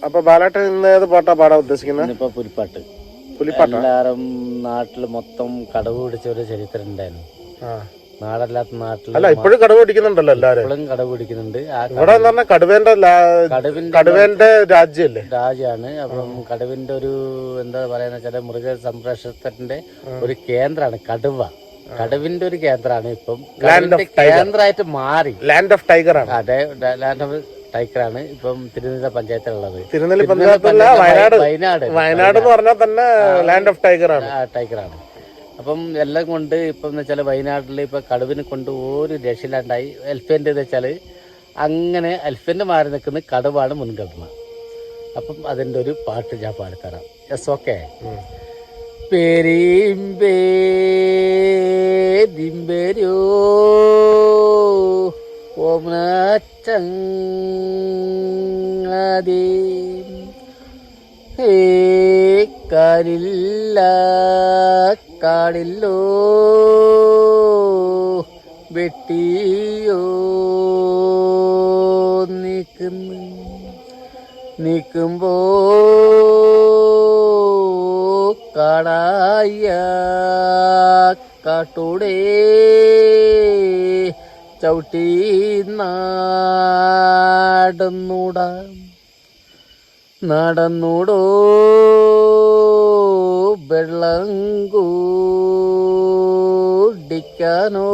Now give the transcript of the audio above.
അപ്പൊ ബാലേട്ടൻ ഇന്ന് ഏത് പാട്ടാ പാടാൻ ഉദ്ദേശിക്കുന്നത്? ഇപ്പൊ പുലിപ്പാട്ട്. പുലിപ്പാട്ട് എല്ലാരും നാട്ടില് മൊത്തം കടവ് പിടിച്ച ഒരു ചരിത്രം ഉണ്ടായിരുന്നു. നാടല്ലാത്ത നാട്ടില് അല്ല ഇപ്പോഴും കടുവ പിടിക്കുന്നുണ്ടല്ലോ എല്ലാരും. ഇപ്പോഴും കടവ് പിടിക്കുന്നുണ്ട്. ഇവിടെ എന്ന് പറഞ്ഞാൽ കടുവേന്റെ രാജ്യമാണ്. അപ്പം കടുവിന്റെ ഒരു എന്താ പറയാന്ന് വെച്ചാല് മൃഗ സംരക്ഷണത്തിന്റെ ഒരു കേന്ദ്രമാണ് കടുവ. കടുവിന്റെ ഒരു കേന്ദ്രമാണ് ഇപ്പം കേന്ദ്രമായിട്ട് മാറി. ലാൻഡ് ഓഫ് ടൈഗർ ആണ്. അതെ, ലാൻഡ് ഓഫ് ടൈഗറാണ് ഇപ്പം തിരുനെല്ലി പഞ്ചായത്തിലുള്ളത്. തിരുനെല്ലി പഞ്ചായത്തല്ല, വയനാട് എന്ന് പറഞ്ഞാൽ തന്നെ ലാൻഡ് ഓഫ് ടൈഗറാണ്. അപ്പം എല്ലാം കൊണ്ട് ഇപ്പം എന്ന് വെച്ചാൽ വയനാട്ടിൽ ഇപ്പം കടുവിനെ കൊണ്ട് ഒരു രക്ഷയില്ലാണ്ടായി. എൽഫന്റ് എന്ന് വെച്ചാൽ അങ്ങനെ എൽഫന്റ് മാറി നിൽക്കുന്ന കടുവാണ് മുൻഗണന. അപ്പം അതിൻ്റെ ഒരു പാട്ട് ഞാൻ പാടിത്തരാം. Yes, okay. പെരീമ്പേരിമ്പേരോ ഓമനച്ചങ്ങാതി കാലില്ല കാടില്ലോ വെട്ടിയോ നിൽക്കുമ്പോ കാടായ കാട്ടൂടെ ചവിട്ടി നടന്നൂടോ വെള്ളം കുടിക്കാനോ